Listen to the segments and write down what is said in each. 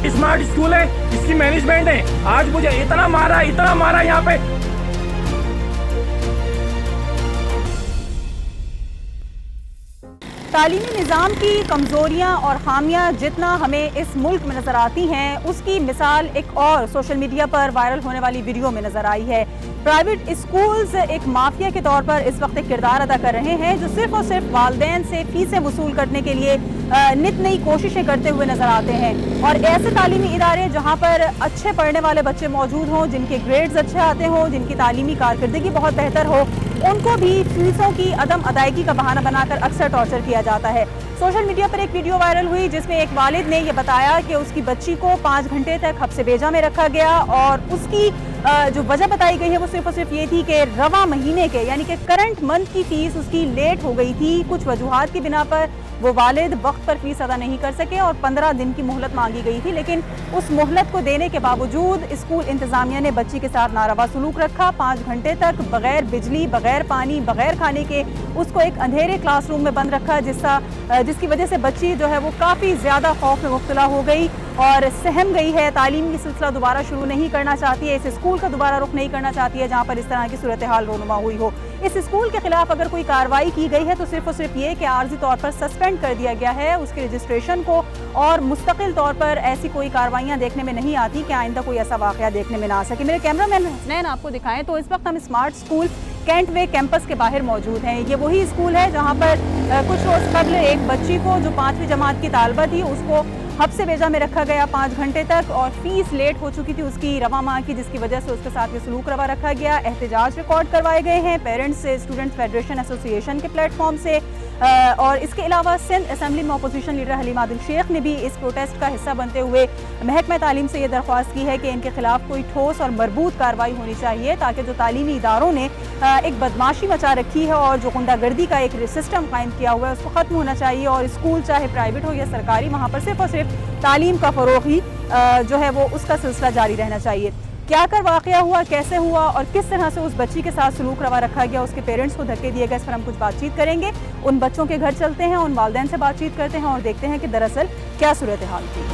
Smart school है, इसकी management है। आज मुझे इतना मारा यहाँ पे। तालीमी निज़ाम की कमज़ोरियाँ और ख़ामियाँ जितना हमें इस मुल्क में नज़र आती हैं, उसकी मिसाल एक और सोशल मीडिया पर वायरल होने वाली वीडियो में नज़र आई है। प्राइवेट स्कूल्स एक माफिया के तौर पर इस वक्त एक किरदार अदा कर रहे हैं, जो सिर्फ और सिर्फ वालिदैन से फ़ीसें वसूल करने के लिए नित नई कोशिशें करते हुए नज़र आते हैं। और ऐसे तालीमी इदारे जहाँ पर अच्छे पढ़ने वाले बच्चे मौजूद हों, जिनके ग्रेड्स अच्छे आते हों, जिनकी तालीमी कारकर्दगी बहुत बेहतर हो, उनको भी फीसों की अदम अदायगी का बहाना बनाकर अक्सर टॉर्चर किया जाता है। सोशल मीडिया पर एक वीडियो वायरल हुई जिसमें एक वालिद ने यह बताया कि उसकी बच्ची को 5 घंटे तक हब्से बेजा में रखा गया और उसकी जो वजह बताई गई है वो सिर्फ और सिर्फ ये थी कि रवा महीने के यानी कि करंट मंथ की फ़ीस उसकी लेट हो गई थी। कुछ वजूहात की बिना पर वो वालिद वक्त पर फ़ीस अदा नहीं कर सके और 15 दिन की मोहलत मांगी गई थी, लेकिन उस मोहलत को देने के बावजूद स्कूल इंतज़ामिया ने बच्ची के साथ नारवा सलूक रखा। 5 घंटे तक बगैर बिजली, बगैर पानी, बगैर खाने के उसको एक अंधेरे क्लासरूम में बंद रखा, जिसकी वजह से बच्ची जो है वो काफ़ी ज़्यादा खौफ में मुब्तला हो गई और सहम गई है। तालीम की सिलसिला दोबारा शुरू नहीं करना चाहती है, इस स्कूल का दोबारा रुख नहीं करना चाहती है जहाँ पर इस तरह की सूरत हाल रोनुमा हुई हो। इस स्कूल के खिलाफ अगर कोई कार्रवाई की गई है तो सिर्फ और सिर्फ ये कि आर्जी तौर पर सस्पेंड कर दिया गया है उसके रजिस्ट्रेशन को, और मुस्तकिल तौर पर ऐसी कोई कार्रवाइयाँ देखने में नहीं आती कि आइंदा कोई ऐसा वाक़या देखने में ना आ सके। मेरे कैमरामैन हसनैन आपको दिखाएं तो इस वक्त हम स्मार्ट स्कूल कैंट वे कैंपस के बाहर मौजूद हैं। ये वही स्कूल है जहाँ पर कुछ रोज़ कबल एक बच्ची को जो 5वीं जमात की तालबा थी उसको हब्से बेजा में रखा गया 5 घंटे तक, और फीस लेट हो चुकी थी उसकी रवा माह की, जिसकी वजह से उसके साथ ये सलूक रवा रखा गया। एहतजाज रिकॉर्ड करवाए गए हैं पेरेंट्स से, स्टूडेंट्स फेडरेशन एसोसिएशन के प्लेटफॉर्म से, और इसके अलावा सिंध असम्बली में अपोजिशन लीडर हलीम आदिल शेख ने भी इस प्रोटेस्ट का हिस्सा बनते हुए महकमा तालीम से ये दरख्वास्त की है कि इनके खिलाफ कोई ठोस और मरबूत कार्रवाई होनी चाहिए ताकि जो तालीमी इदारों ने एक बदमाशी मचा रखी है और जो गुंडागर्दी का एक सिस्टम कायम किया हुआ है उसको ख़त्म होना चाहिए, और स्कूल चाहे प्राइवेट हो या सरकारी वहाँ पर सिर्फ और सिर्फ तालीम का फ़रोग़ ही जो है वो उसका सिलसिला जारी रहना चाहिए। क्या कर वाक़या हुआ, कैसे हुआ और किस तरह से उस बच्ची के साथ सलूक रवा रखा गया, उसके पेरेंट्स को धक्के दिए गए, इस पर हम कुछ बातचीत करेंगे। उन बच्चों के घर चलते हैं, उन वालिदैन से बातचीत करते हैं और देखते हैं कि दरअसल क्या सूरत हाल थी।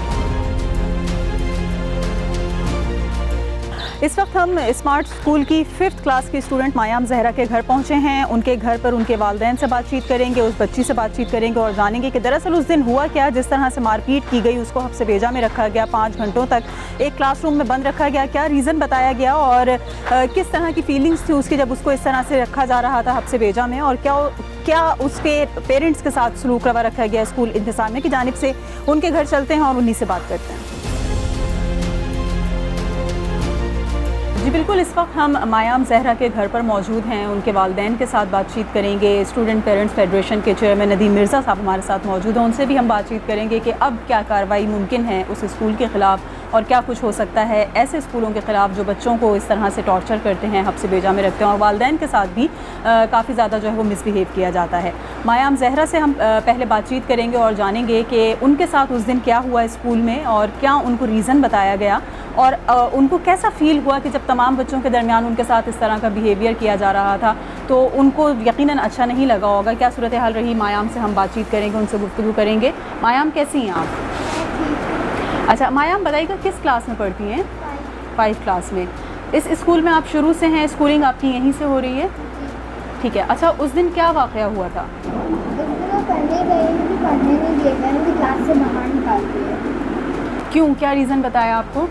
इस वक्त हम स्मार्ट स्कूल की 5th क्लास की स्टूडेंट मायाम जहरा के घर पहुंचे हैं। उनके घर पर उनके वालिदैन से बातचीत करेंगे, उस बच्ची से बातचीत करेंगे और जानेंगे कि दरअसल उस दिन हुआ क्या, जिस तरह से मारपीट की गई, उसको हब्से बेजा में रखा गया, 5 घंटों तक एक क्लासरूम में बंद रखा गया, क्या रीज़न बताया गया और किस तरह की फीलिंग्स थी उसकी जब उसको इस तरह से रखा जा रहा था हब्से बेजा में, और क्या उसके पेरेंट्स के साथ सलूक रवा रखा गया स्कूल इंतज़ामिया की जानिब से। उनके घर चलते हैं और उन्हीं से बात करते हैं। जी बिल्कुल, इस वक्त हम मायाम जहरा के घर पर मौजूद हैं, उनके वालिदैन के साथ बातचीत करेंगे। स्टूडेंट पेरेंट्स फेडरेशन के चेयरमैन नदीम मिर्ज़ा साहब हमारे साथ मौजूद हैं, उनसे भी हम बातचीत करेंगे कि अब क्या कार्रवाई मुमकिन है उस स्कूल के ख़िलाफ़ और क्या कुछ हो सकता है ऐसे स्कूलों के ख़िलाफ़ जो बच्चों को इस तरह से टॉर्चर करते हैं, हब्से बेजा में रखते हैं और वालिदैन के साथ भी काफ़ी ज़्यादा जो है वो मिसबिहेव किया जाता है। मायाम जहरा से हम पहले बातचीत करेंगे और जानेंगे कि उनके साथ उस दिन क्या हुआ स्कूल में और क्या उनको रीज़न बताया गया और उनको कैसा फ़ील हुआ कि जब तमाम बच्चों के दरमियान उनके साथ इस तरह का बिहेवियर किया जा रहा था तो उनको यकीनन अच्छा नहीं लगा होगा। क्या सूरत हाल रही, मायाम से हम बातचीत करेंगे, उनसे गुफ्तगू करेंगे। मायाम कैसी हैं आप? अच्छा मायाम बताइएगा किस क्लास में पढ़ती हैं? 5 क्लास में। इस स्कूल में आप शुरू से हैं, स्कूलिंग आपकी यहीं से हो रही है? ठीक है। अच्छा उस दिन क्या वाक़या हुआ था? क्यों, क्या रीज़न बताया आपको?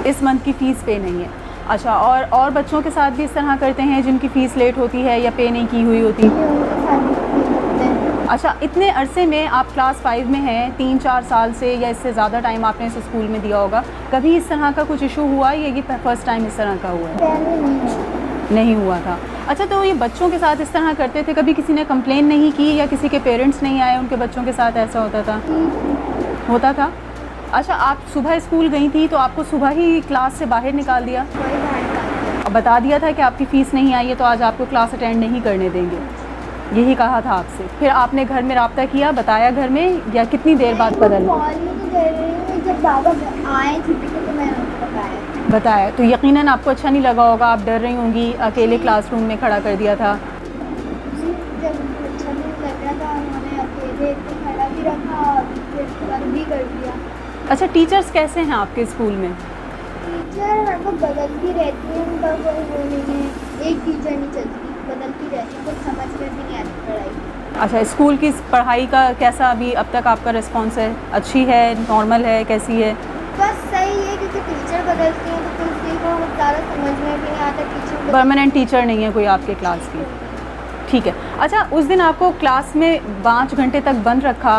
इस मंथ की फ़ीस पे नहीं है। अच्छा, और बच्चों के साथ भी इस तरह करते हैं जिनकी फ़ीस लेट होती है या पे नहीं की हुई होती? अच्छा, इतने अरसे में आप क्लास 5 में हैं, 3-4 साल से या इससे ज़्यादा टाइम आपने इस स्कूल में दिया होगा, कभी इस तरह का कुछ इशू हुआ या ये फर्स्ट टाइम इस तरह का हुआ है? नहीं हुआ था। अच्छा, तो ये बच्चों के साथ इस तरह करते थे, कभी किसी ने कंप्लेन नहीं की या किसी के पेरेंट्स नहीं आए, उनके बच्चों के साथ ऐसा होता था? अच्छा, आप सुबह स्कूल गई थी तो आपको सुबह ही क्लास से बाहर निकाल दिया, बता दिया था कि आपकी फ़ीस नहीं आई है तो आज आपको क्लास अटेंड नहीं करने देंगे, यही कहा था आपसे? फिर आपने घर में राब्ता किया, बताया घर में, या कितनी देर बाद पता लगा? जब बाबा आए थे तो मैंने बताया तो यकीनन आपको अच्छा नहीं लगा होगा, आप डर रही होंगी, अकेले क्लासरूम में खड़ा कर दिया था। जब अच्छा नहीं लग रहा था उन्होंने अकेले खड़ा भी रखा और फिर कर भी कर दिया। अच्छा, टीचर्स कैसे हैं आपके स्कूल में? टीचर मतलब बदलती रहती है, उनका कोई वो नहीं है, एक टीचर नहीं चलती, बदलती रहती है, कुछ समझ में भी नहीं आती पढ़ाई। अच्छा, स्कूल की पढ़ाई का कैसा अभी अब तक आपका रिस्पॉन्स है? अच्छी है, नॉर्मल है, कैसी है? बस सही है, क्योंकि टीचर बदलती हैं तो किसी को ज़्यादा समझ में भी नहीं आता। टीचर परमानेंट टीचर नहीं है कोई आपके क्लास की? ठीक है। अच्छा, उस दिन आपको क्लास में 5 घंटे तक बंद रखा,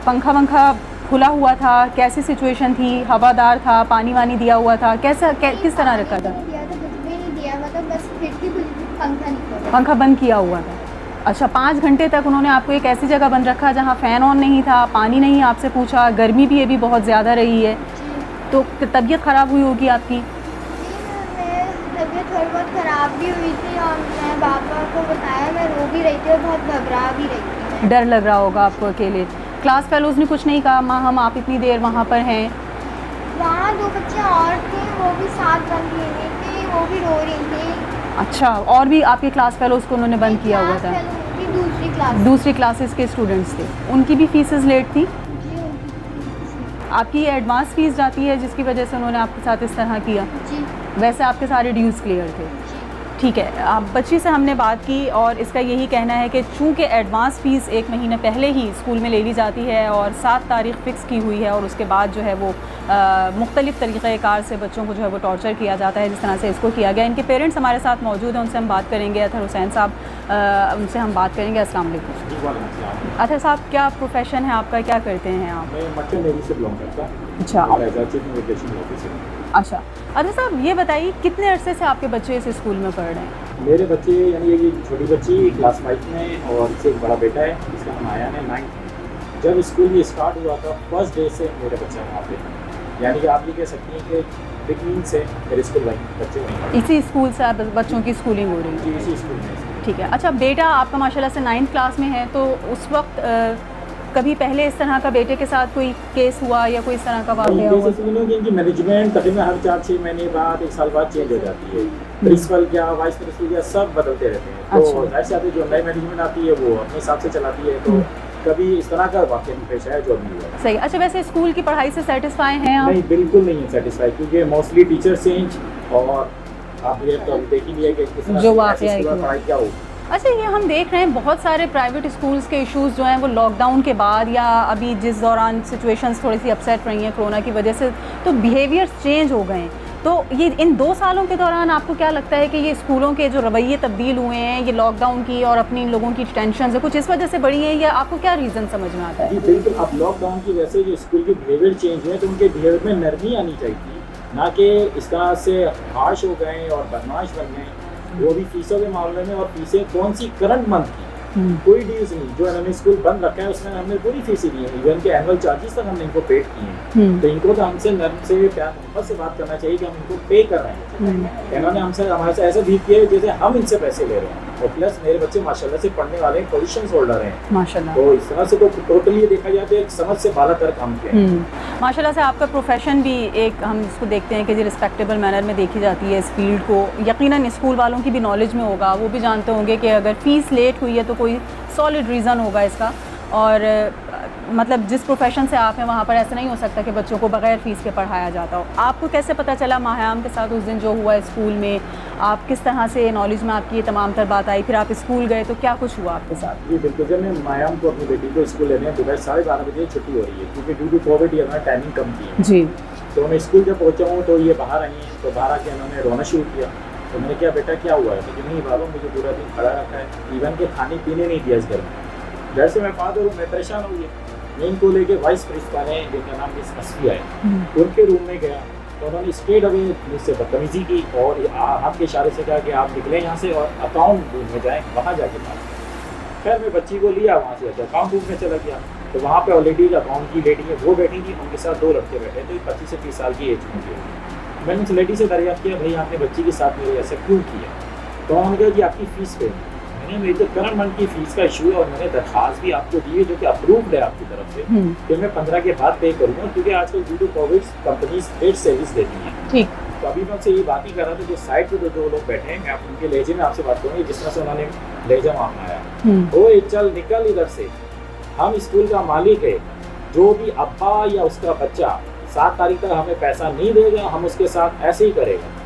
पंखा वंखा खुला हुआ था, कैसी सिचुएशन थी? हवादार था, पानी वानी दिया हुआ था, कैसा किस तरह रखा था? नहीं दिया था, कुछ भी नहीं दिया, मतलब बस खिड़की खुली थी, पंखा नहीं खोला। पंखा बंद किया हुआ था। अच्छा, 5 घंटे तक उन्होंने आपको एक ऐसी जगह बंद रखा जहाँ फ़ैन ऑन नहीं था, पानी नहीं आपसे पूछा, गर्मी भी अभी बहुत ज़्यादा रही है, तो तबीयत ख़राब हुई होगी आपकी? मेरी तबीयत थोड़ी बहुत ख़राब भी हुई थी और मैं पापा को बताया, मैं रो भी रही थी और बहुत घबरा भी रही थी मैं। डर लग रहा होगा आपको अकेले। क्लास फेलोज़ ने कुछ नहीं कहा, माँ हम आप इतनी देर वहाँ पर हैं? वहाँ 2 बच्चे और थे, वो भी साथ बंद लेने थे, वो भी रो रही थी। अच्छा, और भी आपके क्लास फेलोज़ को उन्होंने बंद किया हुआ था? क्लास फेलो उनकी दूसरी क्लास। दूसरी क्लासेस के स्टूडेंट्स थे, उनकी भी फीसेस लेट थी? जी, उनकी। आपकी एडवांस फ़ीस जाती है जिसकी वजह से उन्होंने आपके साथ इस तरह किया? जी वैसे आपके सारे ड्यूज़ क्लियर थे? जी। ठीक है। आप बच्ची से हमने बात की और इसका यही कहना है कि चूँकि एडवांस फ़ीस 1 महीने पहले ही स्कूल में ले ली जाती है और 7 तारीख फ़िक्स की हुई है और उसके बाद जो है वो मुख्तलिफ़ तरीक़ेकार से बच्चों को जो है वो टॉर्चर किया जाता है, जिस तरह से इसको किया गया। इनके पेरेंट्स हमारे साथ मौजूद हैं, उनसे हम बात करेंगे। अतहर हुसैन साहब, उनसे हम बात करेंगे। अस्सलाम वालेकुम। अतहर साहब, क्या प्रोफेशन है आपका, क्या करते हैं आप? मैं मर्चेंट नेवी से बिलोंग करता हूँ। अच्छा और एज चीफ इमिग्रेशन ऑफिसर। अच्छा, अतहर साहब ये बताइए कितने अरसे से आपके बच्चे इस स्कूल में पढ़ रहे हैं? मेरे बच्चे यानी ये छोटी बच्ची क्लास 5 में और इससे एक बड़ा बेटा है, इसका नाम आयान है, 9th। जब स्कूल ये स्टार्ट हुआ था फर्स्ट डे से मेरे बच्चा वहाँ पे, यानी कि आप ये कह सकती हैं कि बिगनिंग से मेरे स्कूल बच्चे वहीं इसी स्कूल से आप बच्चों की स्कूलिंग हो रही है? जी, इसी स्कूल में। ठीक है। अच्छा, बेटा आपका माशाल्लाह से 9th क्लास में है, तो उस वक्त कभी पहले इस तरह का बेटे के साथ कोई केस हुआ या कोई इस तरह का वाक़या हुआ? इनकी मैनेजमेंट तकरीबन हर 4-6 महीने बाद, 1 साल बाद चेंज हो जाती है। प्रिंसिपल क्या, वाइस प्रिंसिपल क्या, सब बदलते रहते हैं। तो अच्छा। जाहिर सी बात है, जो नई मैनेजमेंट आती है वो अपने हिसाब से चलाती है, तो कभी इस तरह का वाक़या नहीं पेश आया जो अभी हुआ। सही। अच्छा, वैसे स्कूल की पढ़ाई से सेटिस्फाई हैं आप? नहीं, बिल्कुल नहीं है सेटिस्फाई, क्योंकि मोस्टली टीचर चेंज और आप ये तो देख ही लिया कि किस तरह जो से वाक़या ऐसी है पढ़ाई क्या हो। अच्छा, ये हम देख रहे हैं बहुत सारे प्राइवेट स्कूल्स के इश्यूज़ जो हैं वो लॉकडाउन के बाद या अभी जिस दौरान सिचुएशंस थोड़ी सी अपसेट रही हैं कोरोना की वजह से, तो बिहेवियर्स चेंज हो गए हैं। तो ये इन 2 सालों के दौरान आपको क्या लगता है कि ये स्कूलों के जो रवैये तब्दील हुए हैं, ये लॉकडाउन की और अपनी लोगों की टेंशन है, कुछ इस वजह से बढ़ी है, या आपको क्या रीज़न समझ में आता है? जी बिल्कुल, अब लॉकडाउन की वजह से जो स्कूल के बिहेवियर चेंज हुए, तो उनके बिहेवियर में नरमी आनी चाहिए, ना कि इस तरह से हार्श हो गए और बदमाश बन गए। वो भी फीसों के मामले में, और फीसें कौन सी करंट मंथ की, कोई डील्स नहीं। जो इन्होंने स्कूल बंद रखा है उसमें हमने पूरी फीसें दी हैं, इवन के एनुअल चार्जेस तक हमने इनको पेड किए हैं। तो इनको तो हमसे नर्म से प्यार मोहब्बत से बात करना चाहिए कि हम इनको पे कर रहे हैं। इन्होंने हमारे से ऐसा भी किया है जैसे हम इनसे पैसे ले रहे हैं। और प्लस मेरे बच्चे माशाल्लाह से पढ़ने वाले पोजीशन होल्डर हैं माशाल्लाह। तो इस तरह से तो टोटली देखा जाए तो एक समझ से बाला तर काम किया है। माशाल्लाह से आपका प्रोफेशन भी एक, हम इसको देखते हैं कि जो रिस्पेक्टेबल मैनर में देखी जाती है इस फील्ड को। यकीनन स्कूल वालों की भी नॉलेज में होगा, वो भी जानते होंगे कि अगर फ़ीस लेट हुई है तो कोई सॉलिड रीज़न होगा इसका। और मतलब जिस प्रोफेशन से आप हैं वहाँ पर ऐसा नहीं हो सकता कि बच्चों को बग़ैर फ़ीस के पढ़ाया जाता हो। आपको कैसे पता चला माहयाम के साथ उस दिन जो हुआ स्कूल में, आप किस तरह से नॉलेज में आपकी ये तमाम तर बात आई, फिर आप स्कूल गए तो क्या कुछ हुआ आपके साथ? जी बिल्कुल, जब मैं माहयाम को अपनी बेटी को स्कूल लेने दोपहर 12:30 बजे छुट्टी हो रही है, क्योंकि ड्यू टू कोविड ये हमारा टाइमिंग कम की है। जी। तो मैं स्कूल जब पहुँचा हूँ तो ये बाहर आई हैं, तो बाहर आके इन्होंने रोना शुरू किया। तो मैंने क्या बेटा क्या हुआ है? तो नहीं बाबा मुझे पूरा दिन खड़ा रखा है, इवन के खाने पीने नहीं दिया इस घर में। घर से मैं फादर हूँ, मैं परेशान हो गया। मैं इनको लेके वाइस प्रिंसिपल है जिनका नाम मिस असफी है, उनके रूम में गया तो उन्होंने स्ट्रेट अवे मुझसे बदतमीजी की और हाथ के इशारे से कहा कि आप निकलें यहाँ से और अकाउंट रूम में जाएँ, वहाँ जाके बात। खैर मैं बच्ची को लिया वहाँ से, अकाउंट रूम में चला गया तो वहाँ पे ऑलरेडी अकाउंट की लेडी है वो बैठी थी, उनके साथ 2 लड़के बैठे थे 25 से 30 साल की एज होंगे। मैंने उस लेडी से दरियाफ्त किया, भाई आपने बच्ची के साथ मेरे ऐसा क्यों किया? तो उन्होंने कहा कि आपकी फ़ीस पे मैंने, मेरी तो करंट मंथ की फ़ीस का इशू है और मैंने दरख्वास्त भी आपको दी है जो कि अप्रूव्ड है आपकी तरफ से कि मैं 15 के बाद पे करूँगा, क्योंकि आजकल due to Covid companies paid service देती हैं। ठीक। तो अभी मैं उनसे ये बात ही कर रहा था, जो साइड पे जो लोग बैठे हैं, मैं आप उनके लहजे में आपसे बात करूँगी जिस तरह से उन्होंने लहजा मांगना आया। ओए चल निकल इधर से, हम स्कूल का मालिक है, जो भी अब्बा या उसका बच्चा 7 तारीख तक हमें पैसा नहीं देगा, हम उसके साथ ऐसे ही करेगा।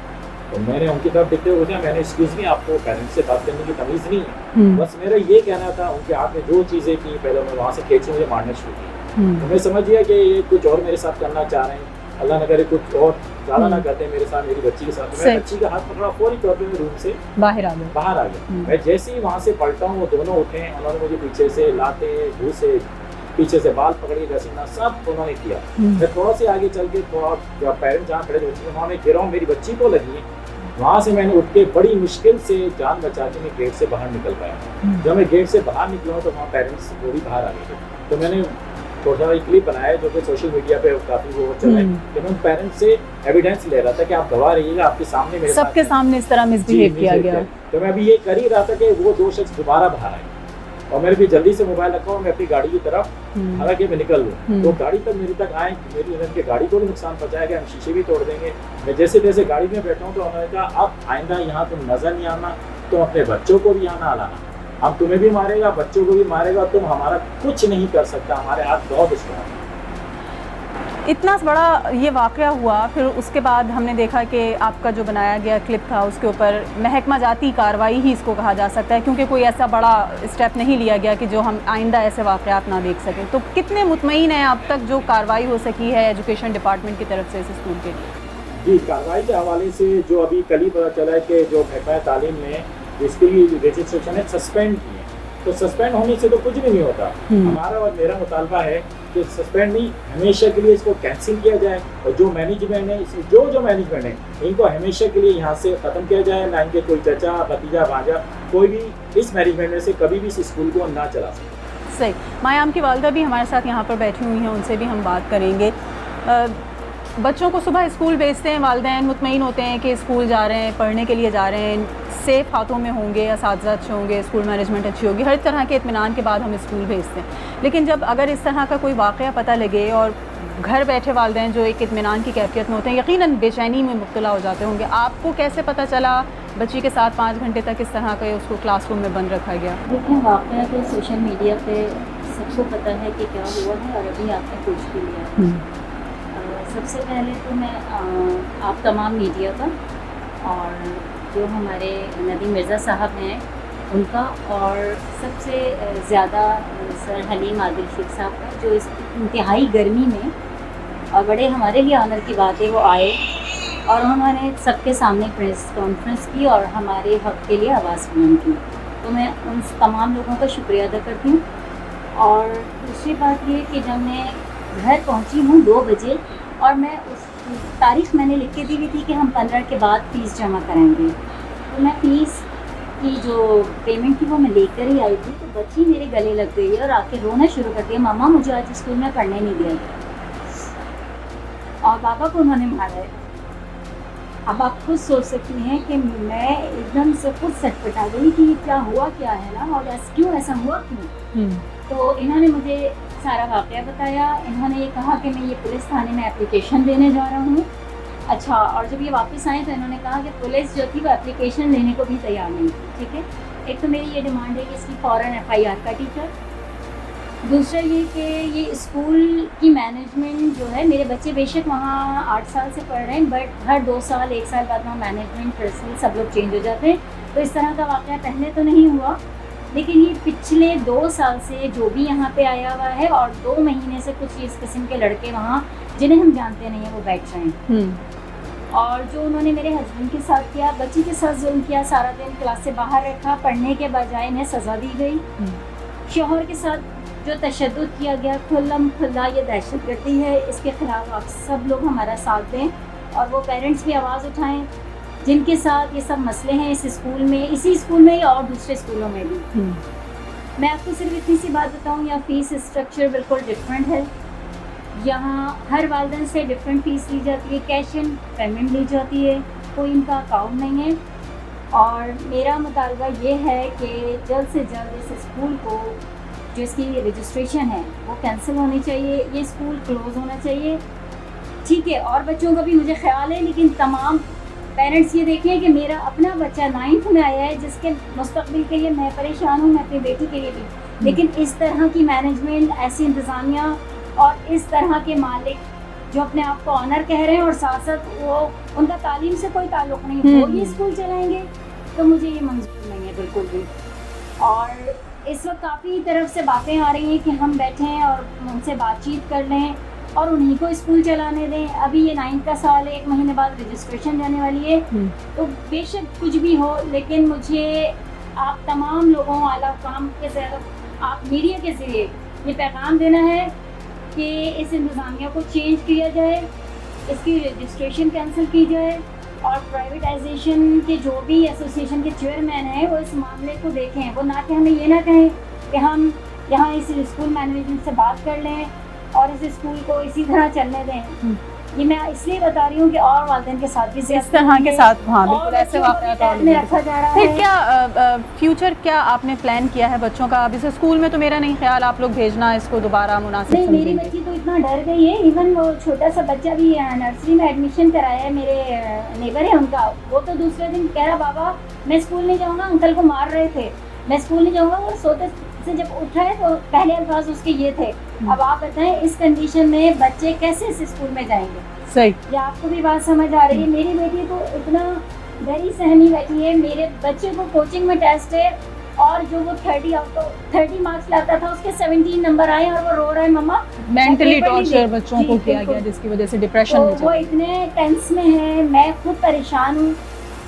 तो मैंने उनकी तरफ देखते हुए पूछा, मैंने एक्सक्यूज़ मी, आपको पेरेंट्स से बात करने की तमीज़ नहीं है? बस मेरा ये कहना था, उनके हाथ में जो चीज़ें थी पहले मैं वहाँ से खींच मुझे मारने शुरू की। तो मैं समझ गया कि ये कुछ और मेरे साथ करना चाह रहे हैं, अल्लाह न करे कुछ और ज़्यादा ना करते मेरे साथ, मेरी बच्ची के साथ। तो मैं बच्ची का हाथ पकड़ा, फौरी तौर पर रूम से बाहर आ गया। मैं जैसे ही वहाँ से पलटा हूँ, वो दोनों उठे, उन्होंने मुझे पीछे से लाते, घूसे, पीछे से बाल पकड़ के घसीटना, सब उन्होंने किया। मैं थोड़ा से आगे चल के, थोड़ा पेरेंट्स जहाँ खड़े थे वहाँ मैं गिरा हूँ, मेरी बच्ची को लगी। वहाँ से मैंने उठ के बड़ी मुश्किल से जान बचा के मैं गेट से बाहर निकल पाया। जब मैं गेट से बाहर निकला तो वहाँ पेरेंट्स वो भी बाहर आ गए थे। तो मैंने थोड़ा एक क्लिप बनाया जो कि सोशल मीडिया पे काफ़ी वो चला है, कि मैं पेरेंट्स से एविडेंस ले रहा था कि आप गवाह रहिएगा, आपके सामने मेरे सबके सामने इस तरह मिसबिहेव किया गया। तो मैं अभी ये कर ही रहा था कि वो 2 शख्स दोबारा बाहर आए, और मैंने भी जल्दी से मोबाइल रखा और मैं अपनी गाड़ी की तरफ हालांकि मैं निकल लूँ। तो गाड़ी तक मेरे तक आए, मेरी उनके गाड़ी को भी नुकसान पहुँचाया गया, हम शीशे भी तोड़ देंगे। मैं जैसे जैसे गाड़ी में बैठा हूँ तो उन्होंने कहा, अब आइंदा यहाँ तुम नजर नहीं आना, तुम अपने बच्चों को भी यहाँ ना लाना, हम तुम्हें भी मारेगा, बच्चों को भी मारेगा, तुम हमारा कुछ नहीं कर सकता, हमारे हाथ बहुत स्ट्रॉन्ग है। इतना बड़ा ये वाक़या हुआ, फिर उसके बाद हमने देखा कि आपका जो बनाया गया क्लिप था उसके ऊपर महकमा जाती कार्रवाई ही इसको कहा जा सकता है, क्योंकि कोई ऐसा बड़ा स्टेप नहीं लिया गया कि जो हम आइंदा ऐसे वाक़यात ना देख सकें। तो कितने मुतमईन हैं अब तक जो कार्रवाई हो सकी है एजुकेशन डिपार्टमेंट की तरफ से इस स्कूल के लिए? जी, कार्रवाई के हवाले से जो अभी कल ही पता चला है कि जो महकमा तालीम में जिसके लिए रजिस्ट्रेशन है सस्पेंड किए, तो सस्पेंड होने से तो कुछ भी नहीं होता। हमारा और मेरा मुतालबा है कि सस्पेंड नहीं, हमेशा के लिए इसको कैंसिल किया जाए, और जो मैनेजमेंट है, जो मैनेजमेंट है, इनको हमेशा के लिए यहाँ से ख़त्म किया जाए। ना इनके कोई चचा, भतीजा, भांजा, कोई भी इस मैनेजमेंट में से कभी भी इस स्कूल को ना चला सके। सही। मायाम की वालिदा भी हमारे साथ यहाँ पर बैठी हुई हैं, उनसे भी हम बात करेंगे। बच्चों को सुबह स्कूल भेजते हैं, वालिदैन मुतमईन होते हैं कि स्कूल जा रहे हैं, पढ़ने के लिए जा रहे हैं, सेफ़ हाथों में होंगे, असातिज़ा अच्छे होंगे, स्कूल मैनेजमेंट अच्छी होगी, हर तरह के इत्मीनान के बाद हम स्कूल भेजते हैं। लेकिन जब अगर इस तरह का कोई वाक़या पता लगे और घर बैठे वालिदैन जो एक इत्मीनान की कैफियत में होते हैं, यकीनन बेचैनी में मुब्तला हो जाते होंगे। आपको कैसे पता चला बच्ची के साथ 5 घंटे तक इस तरह का उसको क्लासरूम में बंद रखा गया? देखिए, वाक़या तो सोशल मीडिया पे सबको पता है कि क्या हुआ है, और अभी आपने पूछ भी लिया। सबसे पहले तो मैं आप तमाम मीडिया का और जो हमारे नदीम मिर्ज़ा साहब हैं उनका, और सबसे ज़्यादा सर हलीम आदिल शेख साहब का, जो इस इंतहाई गर्मी में और बड़े हमारे लिए ऑनर की बात है वो आए और उन्होंने सबके सामने प्रेस कॉन्फ्रेंस की और हमारे हक़ के लिए आवाज़ बुलंद की। तो मैं उन तमाम लोगों का शुक्रिया अदा करती हूँ। और दूसरी बात ये कि जब मैं घर पहुँची हूँ 2 बजे, और मैं उस तारीख़ मैंने लिख के दी हुई थी कि हम 15 के बाद फ़ीस जमा कराएंगे, तो मैं फ़ीस की जो पेमेंट थी वो मैं लेकर ही आई थी। तो बच्ची मेरे गले लग गई और आके रोना शुरू कर दिया, मम्मा मुझे आज स्कूल में पढ़ने नहीं दिया गया, और पापा को उन्होंने मारा है। अब आप खुद सोच सकती हैं कि मैं एकदम से खुद सटपटा गई कि क्या हुआ क्या है ना, और क्यों ऐसा हुआ क्यों। तो इन्होंने मुझे सारा वाक़या बताया। इन्होंने ये कहा कि मैं ये पुलिस थाने में एप्लीकेशन देने जा रहा हूँ। अच्छा, और जब ये वापस आए तो इन्होंने कहा कि पुलिस जो थी वो एप्लीकेशन लेने को भी तैयार नहीं थी। ठीक है, एक तो मेरी ये डिमांड है कि इसकी फ़ौरन FIR का टीचर। दूसरा ये कि ये स्कूल की मैनेजमेंट जो है, मेरे बच्चे बेशक वहाँ 8 साल से पढ़ रहे हैं, बट हर 2 साल 1 साल बाद वहाँ मैनेजमेंट प्रिंसिपल सब लोग चेंज हो जाते हैं। तो इस तरह का वाक़या पहले तो नहीं हुआ, लेकिन ये पिछले 2 साल से जो भी यहाँ पे आया हुआ है, और 2 महीने से कुछ इस किस्म के लड़के वहाँ जिन्हें हम जानते नहीं हैं वो बैठ रहे हैं। और जो उन्होंने मेरे हस्बैंड के साथ किया, बच्ची के साथ जुल्म किया, सारा दिन क्लास से बाहर रखा, पढ़ने के बजाय इन्हें सज़ा दी गई। शौहर के साथ जो तशद्दुद किया गया, खुल्लम खुल्ला ये दहशतगर्दी है, इसके ख़िलाफ़ आप सब लोग हमारा साथ दें, और वो पेरेंट्स भी आवाज़ उठाएं जिनके साथ ये सब मसले हैं इस स्कूल में, इसी स्कूल में और दूसरे स्कूलों में भी। मैं आपको सिर्फ इतनी सी बात बताऊं, यहाँ फ़ीस स्ट्रक्चर बिल्कुल डिफरेंट है। यहाँ हर वालिदैन से डिफरेंट फ़ीस ली जाती है, कैश इन पेमेंट ली जाती है, कोई इनका अकाउंट नहीं है। और मेरा मुतालबा ये है कि जल्द से जल्द इस स्कूल को जो इसकी रजिस्ट्रेशन है वो कैंसिल होनी चाहिए, ये स्कूल क्लोज़ होना चाहिए। ठीक है, और बच्चों का भी मुझे ख्याल है, लेकिन तमाम पेरेंट्स ये देखें कि मेरा अपना बच्चा 9th में आया है, जिसके मुस्तकबिल के लिए मैं परेशान हूँ, मैं अपनी बेटी के लिए भी। लेकिन इस तरह की मैनेजमेंट, ऐसी इंतज़ामिया और इस तरह के मालिक जो अपने आप को ऑनर कह रहे हैं और साथ साथ वो उनका तालीम से कोई ताल्लुक नहीं, वो ये स्कूल चलाएंगे, तो मुझे ये मंजूर नहीं है बिल्कुल भी। और इस वक्त काफ़ी तरफ से बातें आ रही हैं कि हम बैठें और उनसे बातचीत कर लें और उन्हीं को स्कूल चलाने दें। अभी ये 9th का साल है, 1 महीने बाद रजिस्ट्रेशन जाने वाली है, तो बेशक कुछ भी हो, लेकिन मुझे आप तमाम लोगों, आला काम के ज़रिए, आप मीडिया के ज़रिए ये पैगाम देना है कि इस इंतज़ामिया को चेंज किया जाए, इसकी रजिस्ट्रेशन कैंसिल की जाए और प्राइवेटाइजेशन के जो भी एसोसिएशन के चेयरमैन हैं वो इस मामले को देखें। वो ना कि हमें ये ना कहें कि हम यहाँ इस स्कूल मैनेजमेंट से बात कर लें और इस स्कूल को इसी तरह चलने दें। ये मैं इसलिए बता रही हूँ कि और वालिदैन के साथ भी इस तरह के साथ, हाँ बिल्कुल ऐसे वाक़यात रखा जा रहा फिर है। क्या फ्यूचर क्या आपने प्लान किया है बच्चों का? अब इसे स्कूल में तो मेरा नहीं ख्याल आप लोग भेजना इसको दोबारा मुनासिब नहीं, मेरी समझेंगे। बच्ची तो इतना डर गई है, इवन वो छोटा सा बच्चा भी नर्सरी में एडमिशन कराया है, मेरे नेबर है उनका, वो तो दूसरे दिन कह रहा बाबा मैं स्कूल नहीं जाऊँगा, अंकल को मार रहे थे, मैं स्कूल नहीं जाऊँगा। वो सोते से जब उठा है तो पहले अल्फाज उसके ये थे। अब आप बताएं इस कंडीशन में बच्चे कैसे इस स्कूल में जाएंगे? सही, या आपको भी बात समझ आ रही है? मेरी बेटी तो इतना डरी सहमी बैठी है, मेरे बच्चे को कोचिंग में टेस्ट है और जो वो 30 मार्क्स लाता था उसके 17 नंबर आए और वो रो रहा है मम्मा मेंटली टॉर्चर बच्चों को किया गया जिसकी वजह से डिप्रेशन में तो वो इतने टेंस में है, मैं खुद परेशान हूँ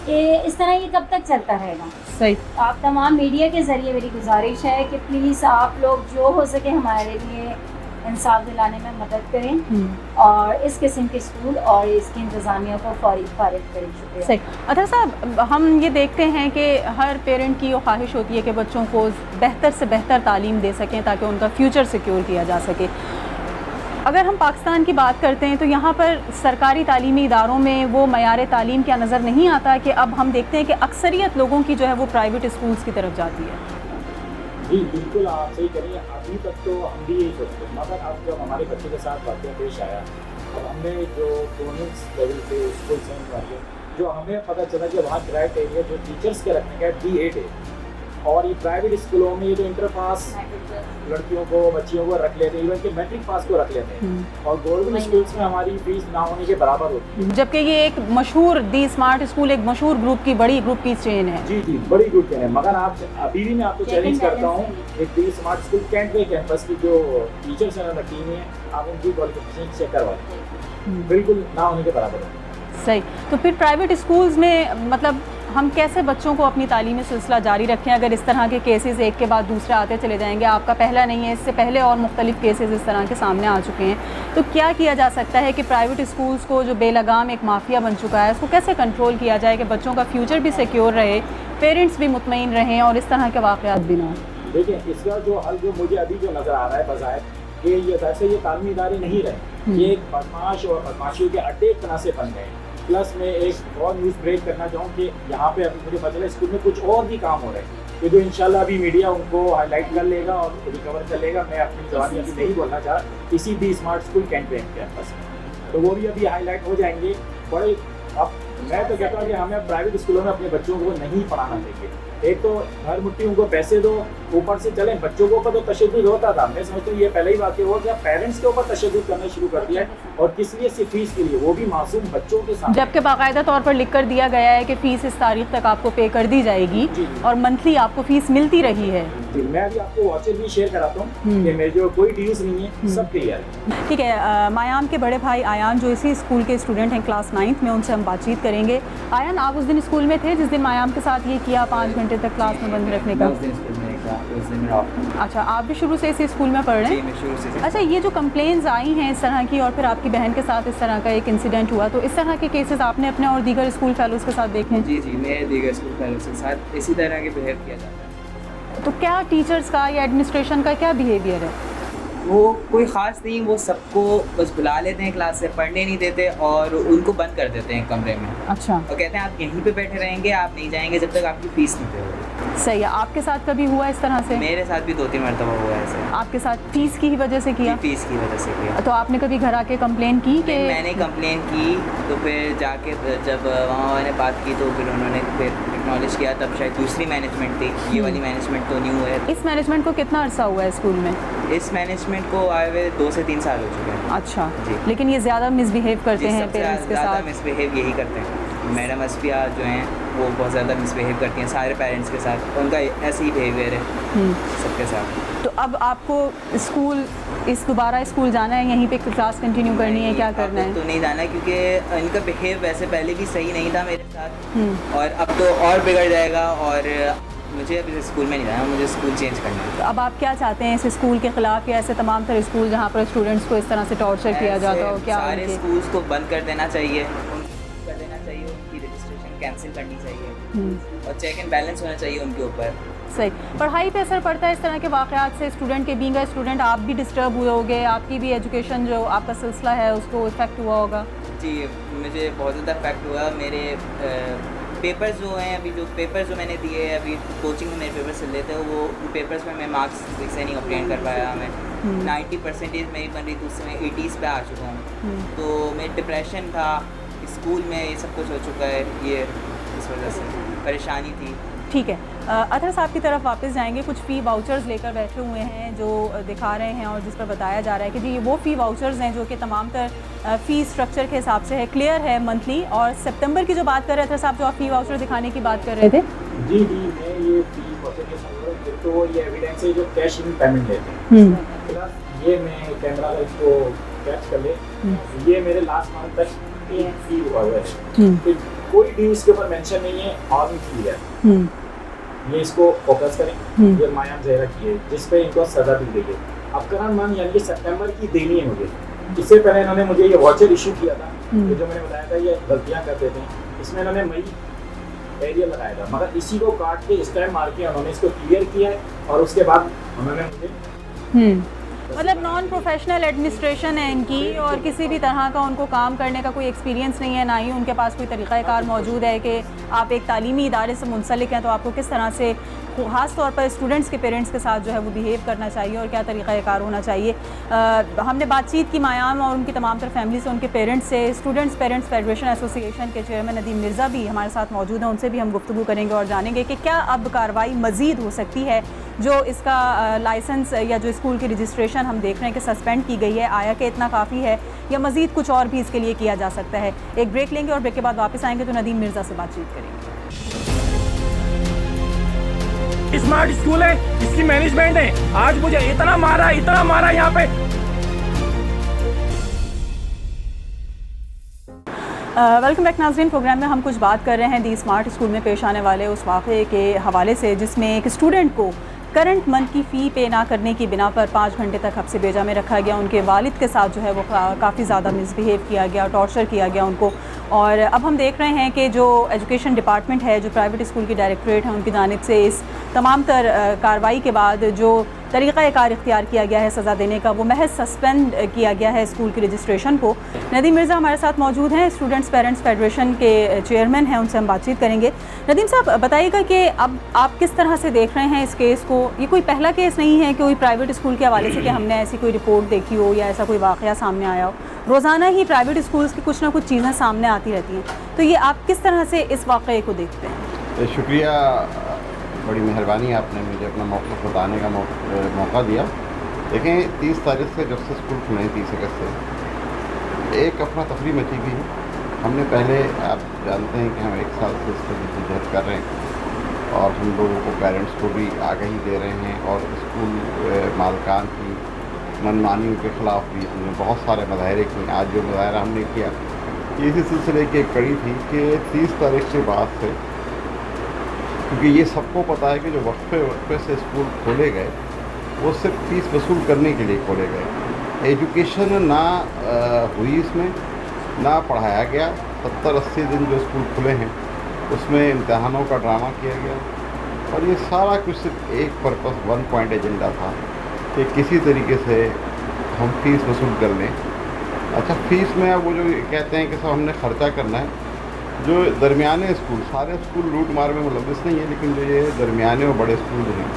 कि इस तरह ये कब तक चलता रहेगा। सही, आप तमाम मीडिया के ज़रिए मेरी गुजारिश है कि प्लीज़ आप लोग जो हो सके हमारे लिए इंसाफ दिलाने में मदद करें और इस किस्म के स्कूल और इसकी इंतज़ामिया को फारिग करें। शुक्रिया। सही। अतर साहब, हम ये देखते हैं कि हर पेरेंट की ये ख्वाहिश होती है कि बच्चों को बेहतर से बेहतर तालीम दे सकें ताकि उनका फ्यूचर सिक्योर किया जा सके। अगर हम पाकिस्तान की बात करते हैं तो यहाँ पर सरकारी तालीमी इदारों में वो मयार तालीम क्या नज़र नहीं आता कि अब हम देखते हैं कि अक्सरियत लोगों की जो है वो प्राइवेट स्कूल्स की तरफ जाती है। जी बिल्कुल, आप सही करें। अभी तक तो हम भी यही सोचते हैं, मगर अब जब हमारे बच्चे के साथ वाक़या पेश आया, अब हमने जो गवर्नेंस लेवल पे स्कूल सेंट वाले, जो हमें पता चला कि वहाँ क्राइटेरिया जो टीचर्स के रखने का B8 है, और ये प्राइवेट स्कूलों में ये जो इंटर पास लड़कियों को, बच्चियों को रख लेते हैं, इवन कि मैट्रिक पास को रख लेते हैं, और गवर्नमेंट स्कूल्स में हमारी फीस ना होने के बराबर होती है। जबकि ये एक मशहूर दी स्मार्ट स्कूल एक मशहूर ग्रुप की बड़ी ग्रुप की चेन है। जी जी, बड़ी ग्रुप चेन है। मगर आप अभी भी मैं आपको चैलेंज करता हूँ, एक दी स्मार्ट स्कूल कैंटवे कैंपस की जो टीचर्स हैं रखी हुई हैं, आप उनकी क्वालिफिकेशन चेक करवाएं, बिल्कुल ना होने के बराबर है। सही। तो फिर प्राइवेट स्कूल्स में मतलब हम कैसे बच्चों को अपनी तालीमी सिलसिला जारी रखें अगर इस तरह के केसेस एक के बाद दूसरे आते चले जाएंगे? आपका पहला नहीं है, इससे पहले और मुख्तलिफ केसेस इस तरह के सामने आ चुके हैं। तो क्या किया जा सकता है कि प्राइवेट स्कूल्स को जो बेलगाम एक माफिया बन चुका है उसको कैसे कंट्रोल किया जाए कि बच्चों का फ्यूचर भी सिक्योर रहे, पेरेंट्स भी मुतमईन रहें और इस तरह के वाक़यात भी ना हो? देखिए, इसका जो हल जो मुझे अभी जो नज़र आ रहा है बज़ाहिर कि ये वैसे ये तालीमी इदारे नहीं रहे, ये एक बदमाश और बदमाशियों के अड्डे एक तरह से बन गए। प्लस मैं एक और न्यूज़ ब्रेक करना चाहूँ कि यहाँ पे अभी मुझे पता चला स्कूल में कुछ और भी काम हो रहे हैं कि जो इंशाल्लाह अभी मीडिया उनको हाईलाइट कर लेगा और रिकवर कर लेगा। मैं अपनी ज़बानी अभी नहीं बोलना चाह, इसी दी स्मार्ट स्कूल कैंपे कैंपस में, तो वो भी अभी हाईलाइट हो जाएंगे बड़े। अब मैं तो कहता हूँ कि हमें प्राइवेट स्कूलों में अपने बच्चों को नहीं पढ़ाना चाहिए। एक तो हर मुट्ठी उनको पैसे दो, ऊपर से चलें, बच्चों के ऊपर तो तशद्दुद होता था। मैं समझता हूँ ये पहले ही वाक़या हुआ कि पेरेंट्स के ऊपर तशद्दुद करना शुरू कर दिया है, और किस लिए? सिर्फ फीस के लिए, वो भी मासूम बच्चों के साथ। जबकि बाकायदा तौर पर लिख कर दिया गया है कि फ़ीस इस तारीख तक आपको पे कर दी जाएगी और मंथली आपको फ़ीस मिलती रही है। जी, मैं अभी आपको वाचर भी शेयर कराता हूँ कि मेरे जो कोई ड्यूज़ नहीं है, सब क्लियर है। ठीक है। मायाम के बड़े भाई आयान जो इसी स्कूल के स्टूडेंट हैं क्लास 9th में, उनसे हम बातचीत करेंगे। आयान, आप उस दिन स्कूल में थे जिस दिन मायाम के साथ ये किया 5 घंटे तक क्लास में बंद रखने का? अच्छा, आप भी शुरू से इसी स्कूल में पढ़ रहे हैं? मैं शुरू से। अच्छा, ये जो कंप्लेंट्स आई हैं इस तरह की और फिर आपकी बहन के साथ इस तरह का एक इंसिडेंट हुआ, तो इस तरह के केसेस आपने अपने और दीगर स्कूल फेलोज़ के साथ देखे हैं? जी जी, मैं दीगर स्कूल फेलोज़ के साथ इसी तरह के बिहेव किया जाता है। तो क्या टीचर्स का या एडमिनिस्ट्रेशन का क्या बिहेवियर है? वो कोई ख़ास नहीं, वो सबको बस बुला लेते हैं क्लास से, पढ़ने नहीं देते और उनको बंद कर देते हैं कमरे में। अच्छा। और कहते हैं आप यहीं पे बैठे रहेंगे, आप नहीं जाएंगे जब तक आपकी फ़ीस नहीं पे होगी। सही है। आपके साथ कभी हुआ इस तरह से? मेरे साथ भी 2-3 मरतबा हुआ है ऐसे। आपके साथ फ़ीस की ही वजह से किया? फ़ीस की वजह से किया। तो आपने कभी घर आके कंप्लेन की कि? मैंने कंप्लेन की, तो फिर जाके जब वहाँ मैंने बात की तो फिर उन्होंने फिर एक्नॉलेज किया। तब शायद दूसरी मैनेजमेंट थी, ये वाली मैनेजमेंट तो न्यू है। इस मैनेजमेंट को कितना अर्सा हुआ है स्कूल में? इस मैनेजमेंट को आए हुए 2 से 3 साल हो चुके हैं। अच्छा जी। लेकिन ये ज़्यादा मिसबिहेव करते जी, हैं सबसे पेरेंट्स के ज़्यादा साथ। मिसबिहेव यही करते हैं। मैडम असफिया जो हैं वो बहुत ज़्यादा मिसबिहेव करती हैं सारे पेरेंट्स के साथ, उनका ऐसे ही बिहेवियर है सबके साथ। तो अब आपको स्कूल दोबारा स्कूल जाना है, यहीं पे क्लास कंटिन्यू करनी है, क्या करना है? तो नहीं जाना है क्योंकि इनका बिहेव वैसे पहले भी सही नहीं था मेरे साथ और अब तो और बिगड़ जाएगा और मुझे अब इस स्कूल में नहीं जाना, मुझे स्कूल चेंज करना है। तो अब आप क्या चाहते हैं इस स्कूल के ख़िलाफ़ या ऐसे तमाम तरह स्कूल जहाँ पर स्टूडेंट्स को इस तरह से टॉर्चर किया जाता हो, क्या सारे उनके- स्कूल्स को बंद कर देना चाहिए, कर देना चाहिए, उनकी रजिस्ट्रेशन कैंसिल करनी चाहिए और चेक एंड बैलेंस होना चाहिए उनके ऊपर। सही। पढ़ाई पे असर पड़ता है इस तरह के वाक़यात से? स्टूडेंट के बीइंग अ स्टूडेंट आप भी डिस्टर्ब हुए होगे, आपकी भी एजुकेशन जो आपका सिलसिला है उसको इफ़ेक्ट हुआ होगा? जी, मुझे बहुत ज़्यादा इफेक्ट हुआ। मेरे पेपर्स जो हैं अभी, जो पेपर्स जो मैंने दिए हैं अभी कोचिंग में मेरे पेपर्स चल रहे थे, वो पेपर्स में मैं मार्क्स ठीक से नहीं ऑब्टेन कर पाया। मैं 90% मेरी बन रही थी, उससे मैं 80s पे आ चुका हूँ। तो मैं डिप्रेशन था, स्कूल में ये सब कुछ हो चुका है, ये इस वजह से परेशानी थी। ठीक है। अतहर साहब की तरफ वापस जाएंगे। कुछ फ़ी वाउचर्स लेकर बैठे हुए हैं जो दिखा रहे हैं और जिस पर बताया जा रहा है कि जी ये वो फ़ी वाउचर्स हैं जो कि तमाम तर फ़ी स्ट्रक्चर के हिसाब से है, क्लियर है मंथली। और सितंबर की जो बात कर रहे थे साहब, जो आप फ़ी वाउचर दिखाने की बात कर रहे थे। जी मैं ये फ़ी वाउचर के साथ तो ये एविडेंस है जो कैश इन पेमेंट लेते हैं। प्लस ये मैं कैमरा का इसको कैच कर ले, ये मेरे लास्ट मंथ तक एक फ़ी हुआ है, कोई ड्यू इसके ऊपर मेंशन नहीं है, ऑन फ़ी है। ये इसको फोकस करें, ये मायाम जहरा की है जिस पे इनको सज़ा दी गई है। अब करंट मंथ यानी कि सितंबर की देनी है मुझे। इससे पहले इन्होंने मुझे ये वाउचर इशू किया था, ये जो मैंने बताया था ये गलतियाँ कर देते हैं। इसमें इन्होंने मई एरिया लगाया था, मगर इसी को काट के स्टैम्प मार के उन्होंने इसको क्लियर किया है और उसके बाद उन्होंने मुझे मतलब नॉन प्रोफेशनल एडमिनिस्ट्रेशन है इनकी और किसी भी तरह का उनको काम करने का कोई एक्सपीरियंस नहीं है, ना ही उनके पास कोई तरीक़ाकार मौजूद है कि आप एक तालीमी इदारे से मुंसलिक हैं तो आपको किस तरह से ख़ास तौर पर स्टूडेंट्स के पेरेंट्स के साथ जो है वो बिहेव करना चाहिए और क्या तरीक़ाकार होना चाहिए। हमने बातचीत की मायाम और उनकी तमाम तर फैमिली से, उनके पेरेंट्स से। स्टूडेंट्स पेरेंट्स फेडरेशन एसोसिएशन के चेयरमैन नदीम मिर्ज़ा भी हमारे साथ मौजूद हैं, उनसे भी हम गुफ्तगू करेंगे और जानेंगे कि क्या अब कार्रवाई मज़ीद हो सकती है। जो इसका लाइसेंस या जो स्कूल की रजिस्ट्रेशन हम देख रहे हैं कि सस्पेंड की गई है, आया कि इतना काफ़ी है या मज़ीद कुछ और भी इसके लिए किया जा सकता है। एक ब्रेक लेंगे और ब्रेक के बाद वापस आएंगे तो नदीम मिर्ज़ा से बातचीत करेंगे। स्मार्ट स्कूल है, इसकी मैनेजमेंट है, आज मुझे इतना मारा यहाँ पे। वेलकम बैक नाज़रीन। प्रोग्राम में हम कुछ बात कर रहे हैं दी स्मार्ट स्कूल में पेश आने वाले उस वाक़े के हवाले से जिसमें एक स्टूडेंट को करंट मंथ की फ़ी पे ना करने की बिना पर 5 घंटे तक हब्से बेजा में रखा गया। उनके वालिद के साथ जो है वो काफ़ी ज़्यादा मिसबिहेव किया गया, टॉर्चर किया गया उनको। और अब हम देख रहे हैं कि जो एजुकेशन डिपार्टमेंट है, जो प्राइवेट स्कूल की डायरेक्टरेट है, उनकी जानिब से इस तमाम तर कार्रवाई के बाद जो तरीक़ाकार इख्तियार किया गया है सज़ा देने का, वो महज सस्पेंड किया गया है स्कूल की रजिस्ट्रेशन को। नदीम मिर्ज़ा हमारे साथ मौजूद हैं, स्टूडेंट्स पेरेंट्स फेडरेशन के चेयरमैन हैं, उनसे हम बातचीत करेंगे। नदीम साहब बताइएगा कि अब आप किस तरह से देख रहे हैं इस केस को? ये कोई पहला केस नहीं है कि कोई प्राइवेट स्कूल के हवाले से कि हमने ऐसी कोई रिपोर्ट देखी हो या ऐसा कोई वाक़या सामने आया हो। रोज़ाना ही प्राइवेट स्कूल्स की कुछ ना कुछ चीज़ें सामने आती रहती हैं, तो ये आप किस तरह से इस वाक़े को देखते हैं? शुक्रिया, बड़ी मेहरबानी, आपने मुझे अपना मौक़िफ़ बताने का मौका दिया। देखें, 30 तारीख से जब से स्कूल खुले हैं, 30 अगस्त से एक अफरा तफरी मची हुई है। हमने पहले, आप जानते हैं कि हम 1 साल से इस पर जद्दोजहद कर रहे हैं और हम लोगों को, पेरेंट्स को भी आगाही दे रहे हैं और स्कूल मालकान की मनमानियों के ख़िलाफ़ भी हमने बहुत सारे मुज़ाहरे किए। आज जो मुज़ाहरा हमने किया इसी सिलसिले की एक कड़ी थी कि 30 तारीख के बाद से, क्योंकि ये सबको पता है कि जो वक्फे से स्कूल खोले गए वो सिर्फ फ़ीस वसूल करने के लिए खोले गए। एजुकेशन ना हुई इसमें, ना पढ़ाया गया। 70-80 दिन जो स्कूल खुले हैं उसमें इम्तहानों का ड्रामा किया गया और ये सारा कुछ सिर्फ एक पर्पस, 1 पॉइंट एजेंडा था कि किसी तरीके से हम फ़ीस वसूल कर लें। अच्छा, फ़ीस में अब वो जो कहते हैं कि सब हमने ख़र्चा करना है, जो दरमियाने स्कूल, सारे स्कूल लूट मार में मुलविस नहीं है, लेकिन जो ये दरमियाने और बड़े स्कूल जो हैं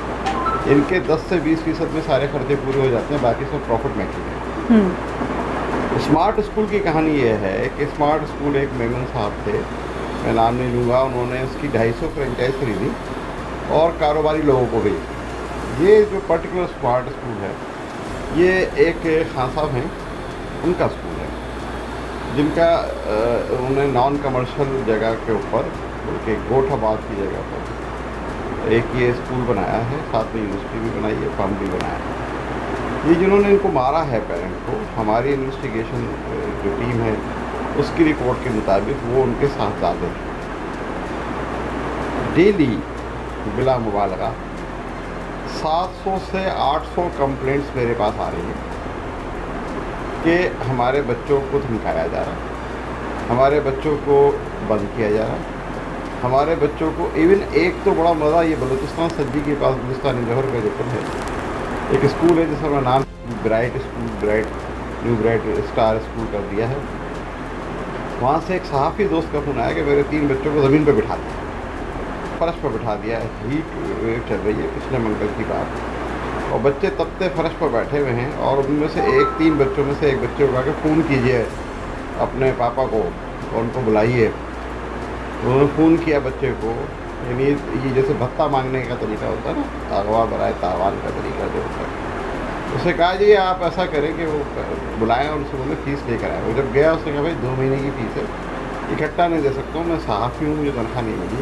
इनके 10 से 20% में सारे खर्चे पूरे हो जाते हैं, बाकी सब प्रॉफिट मेकिंग है। स्मार्ट स्कूल की कहानी ये है कि स्मार्ट स्कूल एक मेमन साहब थे, मैं नाम नहीं लूँगा, उन्होंने उसकी 250 फ्रेंचाइज खरीदी और कारोबारी लोगों को भेजी। ये जो पर्टिकुलर स्मार्ट स्कूल है ये एक खान साहब हैं, उनका स्कूल है, जिनका उन्होंने नॉन कमर्शियल जगह के ऊपर, उनके गोठाबाद की जगह पर एक ये स्कूल बनाया है, साथ में यूनिवर्सिटी भी बनाई है, फार्म भी बनाया है। ये जिन्होंने इनको मारा है पेरेंट को, हमारी इन्वेस्टिगेशन जो टीम है उसकी रिपोर्ट के मुताबिक वो उनके साहबजादे हैं। डेली बिला मुबालगा 700 से 800 कंप्लेंट्स मेरे पास आ रही हैं कि हमारे बच्चों को धमकाया जा रहा है, हमारे बच्चों को बंद किया जा रहा है, हमारे बच्चों को इवन एक तो बड़ा मज़ा ये बलूचिस्तान सज्जी के पास बलूचिस्तान जौहर का जिक्र है, एक स्कूल है जिसका नाम bright school, new bright star school कर दिया है। वहाँ से एक सहाफ़ी दोस्त का फ़ोन आया कि मेरे 3 बच्चों को ज़मीन पर बिठा दिया, फर्श पर बिठा दिया है, हीट वेव चल रही है, पिछले मंगल की बात, और बच्चे तपते फर्श पर बैठे हुए हैं, और उनमें से 3 बच्चों में से एक बच्चे को कहा कि फ़ोन कीजिए अपने पापा को और उनको बुलाइए। उन्होंने फ़ोन किया बच्चे को, यानी ये जैसे भत्ता मांगने का तरीका होता है ना, अगवा बराए तावान का तरीका जो होता है, उससे कहा जी आप ऐसा करें कि वो बुलाएं और उससे बोले फ़ीस लेकर आए। वो जब गया उसने कहा भाई 2 महीने की फ़ीस है, इकट्ठा नहीं दे सकता हूँ, मैं सहाफ़ी हूँ, मुझे तनख्वाह नहीं मिली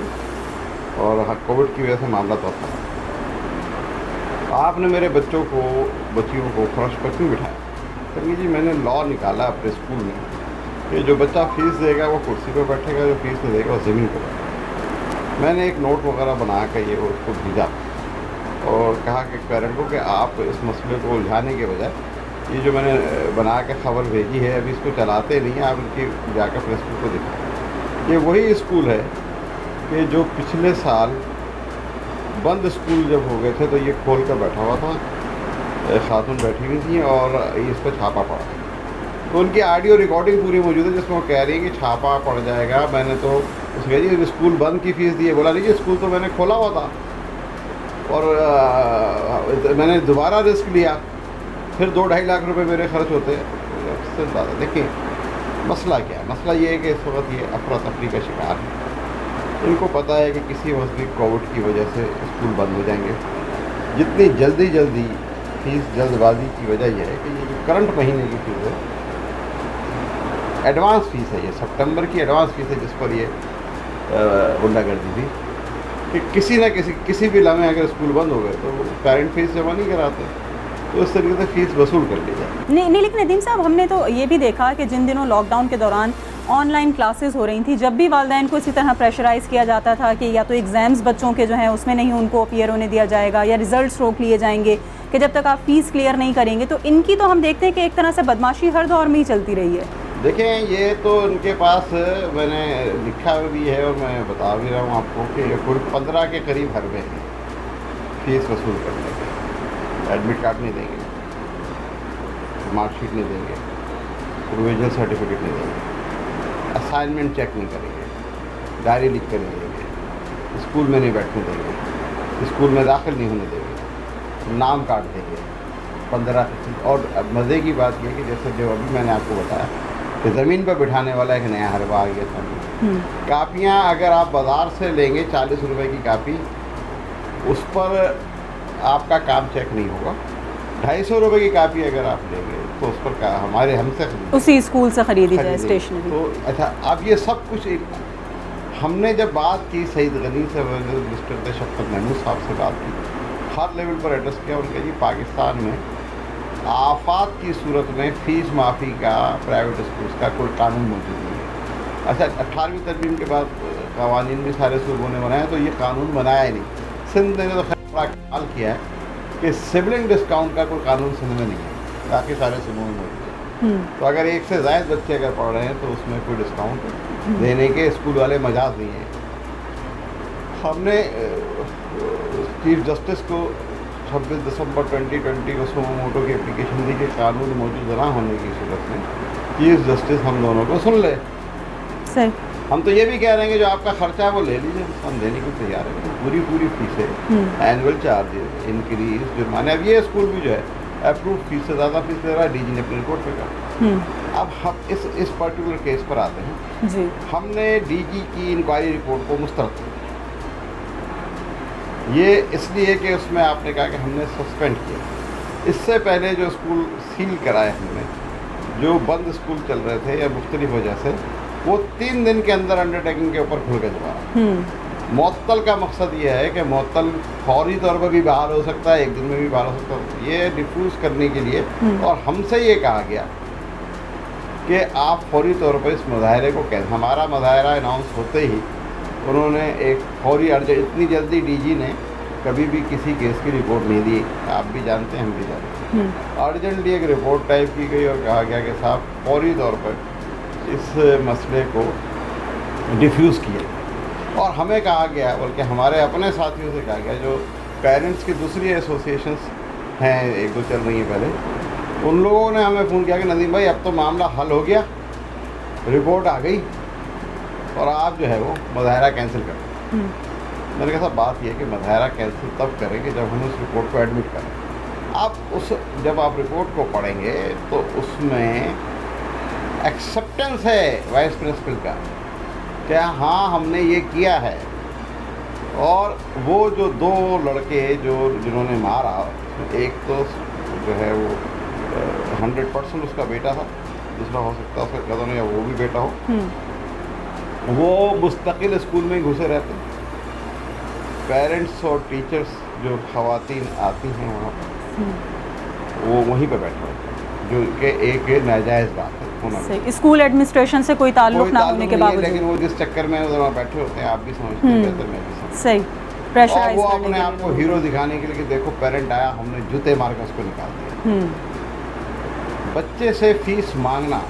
और कोविड की वजह से मामला तो था। आपने मेरे बच्चों को फर्श पर क्यों बिठाया? कहेंगे जी मैंने लॉ निकाला अपने स्कूल में कि जो बच्चा फ़ीस देगा वो कुर्सी पर बैठेगा, जो फ़ीस नहीं देगा वो ज़मीन पर बैठेगा। मैंने एक नोट वगैरह बना के ये उसको भेजा और कहा कि पेरेंट को कि आप इस मसले को उलझाने के बजाय ये जो मैंने बना के ख़बर भेजी है अभी इसको चलाते नहीं हैं, आप इनकी जाकर प्रिंसिपल को दिखाएं। ये वही स्कूल है कि जो पिछले साल बंद स्कूल जब हो गए थे तो ये खोल कर बैठा हुआ था, खातून बैठी हुई थी और इस पर छापा पड़ा। तो उनकी ऑडियो रिकॉर्डिंग पूरी मौजूद है जिसमें वो कह रही है कि छापा पड़ जाएगा, मैंने तो उसके जी स्कूल बंद की फ़ीस दी है। बोला नहीं, स्कूल तो मैंने खोला हुआ था और मैंने दोबारा रिस्क लिया, फिर 2-2.5 लाख रुपए मेरे खर्च होते हैं। देखिए मसला क्या है, मसला ये है कि इस वक्त ये अफरा तफरी का शिकार है। इनको पता है कि किसी मसले कोविड की वजह से स्कूल बंद हो जाएंगे। जितनी जल्दी फीस जल्दबाजी की वजह यह है कि ये जो करंट महीने की फीस है, एडवांस फीस है, ये सितंबर की एडवांस फीस है जिस पर ये गुंडागर्दी थी कि किसी भी लम्हे अगर स्कूल बंद हो गए तो पेरेंट फीस जमा नहीं कराते, तो उस तरीके से फ़ीस वसूल कर ली जाए। नहीं, लेकिन नदीम साहब हमने तो ये भी देखा कि जिन दिनों लॉकडाउन के दौरान ऑनलाइन क्लासेस हो रही थी, जब भी वालिदैन को इसी तरह प्रेशराइज़ किया जाता था कि या तो एग्ज़ाम्स बच्चों के जो हैं उसमें नहीं उनको अपीयर होने दिया जाएगा या रिज़ल्ट्स रोक लिए जाएंगे कि जब तक आप फ़ीस क्लियर नहीं करेंगे, तो इनकी तो हम देखते हैं कि एक तरह से बदमाशी हर दौर में ही चलती रही है। देखें ये तो इनके पास मैंने लिखा भी है और मैं बता भी रहा हूँ आपको कि कुल 15 के करीब हरबे हैं फ़ीस वसूल करने के। एडमिट कार्ड नहीं देंगे, मार्कशीट नहीं देंगे, प्रोविजनल सर्टिफिकेट नहीं देंगे, असाइनमेंट चेक नहीं करेंगे, डायरी लिख कर नहीं देंगे, स्कूल में नहीं बैठने देंगे, स्कूल में दाखिल नहीं होने देंगे, नाम काट देंगे 15%। और मज़े की बात यह कि जैसे जो अभी मैंने आपको बताया कि ज़मीन पर बिठाने वाला एक नया हरबा आ गया था। कापियाँ अगर आप बाज़ार से लेंगे 40 रुपए की कापी, उस पर आपका काम चेक नहीं होगा। 250 रुपये की कापी अगर आप लेंगे तो उस पर हमसे उसी स्कूल से ख़रीदी जाए स्टेशनरी। तो अच्छा, अब ये सब कुछ हमने जब बात की सईद गनी से, मिस्टर शफ़क़त महमूद साहब से बात की, हर लेवल पर एड्रेस किया, उनका जी पाकिस्तान में आफात की सूरत में फ़ीस माफ़ी का प्राइवेट स्कूल्स का कोई कानून मौजूद नहीं है। अच्छा, 18वीं तरमीम के बाद क़वानीन भी सारे सूबों ने बनाया, तो ये कानून बनाया ही नहीं। सिंध ने तो खैर बड़ा कमाल किया है कि सिबलिंग डिस्काउंट का कोई कानून सिंध में नहीं है, बाकी सारे सूबों में मौजूद है। तो अगर एक से ज़ायद बच्चे अगर पढ़ रहे हैं तो उसमें कोई डिस्काउंट देने के स्कूल वाले मजाज नहीं हैं। हमने चीफ जस्टिस को 26 दिसंबर 2020 को सुमो मोटो की एप्लीकेशन दी कि कानून मौजूद ना होने की सूरत में चीफ जस्टिस हम दोनों को सुन ले। सही, हम तो ये भी कह रहे हैं कि जो आपका खर्चा है वो ले लीजिए, हम देने को तैयार हैं। तो पूरी फीसें, एनुअल चार्जेस, इंक्रीज, जुर्माने। अब ये स्कूल भी जो है अप्रूव फीस से ज़्यादा फीस दे रहा है, डीजी ने अपनी रिपोर्ट पे कहा। अब हम इस पर्टिकुलर केस पर आते हैं जी। हमने डीजी की इंक्वायरी रिपोर्ट को मुस्तरद किया, ये इसलिए कि उसमें आपने कहा कि हमने सस्पेंड किया। इससे पहले जो स्कूल सील कराए हमने, जो बंद स्कूल चल रहे थे या मुख्तलिफ वजह से, वो 3 दिन के अंदर अंडरटेकिंग के ऊपर खुल गए दोबारा। मुअत्तल का मकसद ये है कि मुअत्तल फौरी तौर पर भी बहाल हो सकता है, 1 दिन में भी बहाल हो सकता है। ये डिफ्यूज़ करने के लिए और हमसे ये कहा गया कि आप फौरी तौर पर इस मुजाहरे को कैसे, हमारा मुजाहरा अनाउंस होते ही उन्होंने एक फौरी अर्ज, इतनी जल्दी डीजी ने कभी भी किसी केस की रिपोर्ट नहीं दी, आप भी जानते हैं, हम भी जानते हैं। अर्जेंटली एक रिपोर्ट टाइप की गई और कहा गया कि साहब फौरी तौर पर इस मसले को डिफ्यूज़ किया। और हमें कहा गया, बल्कि हमारे अपने साथियों से कहा गया, जो पेरेंट्स की दूसरी एसोसिएशंस हैं, 1-2 चल रही हैं पहले, उन लोगों ने हमें फ़ोन किया कि नदीम भाई अब तो मामला हल हो गया, रिपोर्ट आ गई और आप जो है वो मुजाहरा कैंसिल कर दें। मैंने कहा बात यह है कि मुजाहरा कैंसिल तब करेंगे जब हम उस रिपोर्ट को एडमिट करें। जब आप रिपोर्ट को पढ़ेंगे तो उसमें एक्सेप्टेंस है वाइस प्रिंसिपल का, क्या हाँ हमने ये किया है। और वो जो 2 लड़के जिन्होंने मारा, एक तो जो है वो 100% उसका बेटा था, दूसरा हो सकता है उसका कज़न या वो भी बेटा हो। वो मुस्तकिल स्कूल में घुसे रहते हैं। पेरेंट्स और टीचर्स जो ख़वातीन आती हैं वहाँ पर, वो वहीं पर बैठे होते हैं, जो कि एक नाजायज़ बात है होना। स्कूल एडमिनिस्ट्रेशन से कोई ताल्लुक ना होने के बावजूद, लेकिन वो जिस चक्कर में वहाँ बैठे होते हैं, आप भी समझते हैं बेहतर, मैं भी समझता। सही और वो अपने आप को हीरो दिखाने के लिए कि देखो पेरेंट आया, हमने जूते मार कर उसको निकाल दिया। बच्चे से फीस मांगना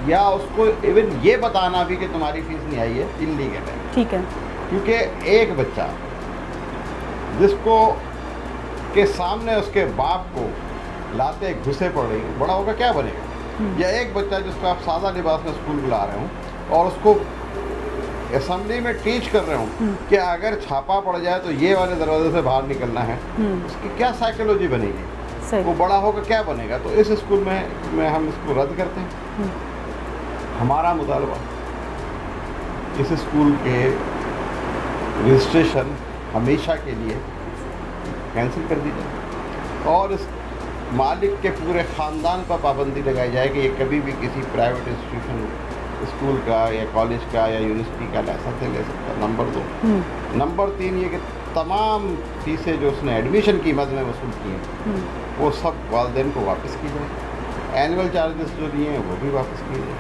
या उसको इवन ये बताना भी कि तुम्हारी फीस नहीं आई है, इल्लीगल है। ठीक है, क्योंकि एक बच्चा जिसको के सामने उसके बाप को लाते घुसे पड़ रही, बड़ा होगा क्या बनेगा। या एक बच्चा जिसको आप सादा लिबास में स्कूल बुला रहे हो और उसको असेंबली में टीच कर रहे हो कि अगर छापा पड़ जाए तो ये वाले दरवाजे से बाहर निकलना है, उसकी क्या साइकोलॉजी बनेगी, वो बड़ा होकर क्या बनेगा। तो इस स्कूल में हम इसको रद्द करते हैं। हमारा मुतालबा इस स्कूल के रजिस्ट्रेशन हमेशा के लिए कैंसिल कर दी जाए और इस मालिक के पूरे ख़ानदान पर पाबंदी लगाई जाए कि ये कभी भी किसी प्राइवेट इंस्टीट्यूशन, स्कूल का या कॉलेज का या यूनिवर्सिटी का लाइसेंस ले सकता। नंबर 2। नंबर 3 ये कि तमाम फीसें जो उसने एडमिशन की मद में वसूल की हैं वो सब वालिदैन को वापस की जाए। एनुअल चार्जेस जो दिए हैं वो भी वापस किए जाए।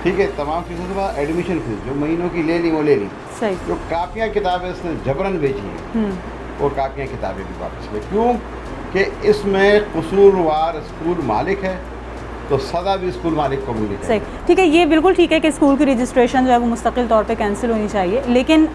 ठीक है, तमाम फीसों के बाद एडमिशन फीस जो महीनों की ले ली वो ले ली। जो कापियाँ किताबें इसने जबरन बेची हैं वो कापियाँ किताबें भी वापस ले। क्यों कि इसमें कसूरवार स्कूल मालिक है तो सदा भी स्कूल मालिक को मिलनी चाहिए। ठीक है, ये बिल्कुल ठीक है कि स्कूल की रजिस्ट्रेशन जो है वो मुस्तकिल तौर पे कैंसिल होनी चाहिए, लेकिन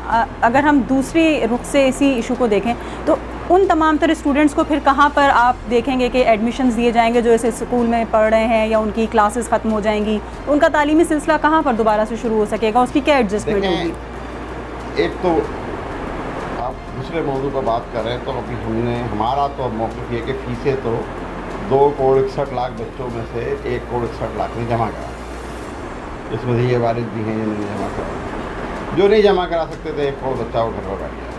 अगर हम दूसरी रुख से इसी इशू को देखें तो उन तमाम तरह स्टूडेंट्स को फिर कहाँ पर आप देखेंगे कि एडमिशन्स दिए जाएंगे जो इस स्कूल में पढ़ रहे हैं, या उनकी क्लासेस ख़त्म हो जाएंगी, उनका तालीमी सिलसिला कहाँ पर दोबारा से शुरू हो सकेगा, उसकी क्या एडजस्टमेंट होगी। एक तो आप दूसरे मौजू पर बात कर रहे हैं, तो अभी हमारा तो मौक़िफ़ ये कि फ़ीसें तो 2,61,00,000 बच्चों में से 1,61,00,000 ने जमा करा। इसमें से ये वालिद भी हैं जिन्होंने जमा करा, जो नहीं जमा करा सकते थे 1 करोड़ बच्चा वो घर पर बैठ गया।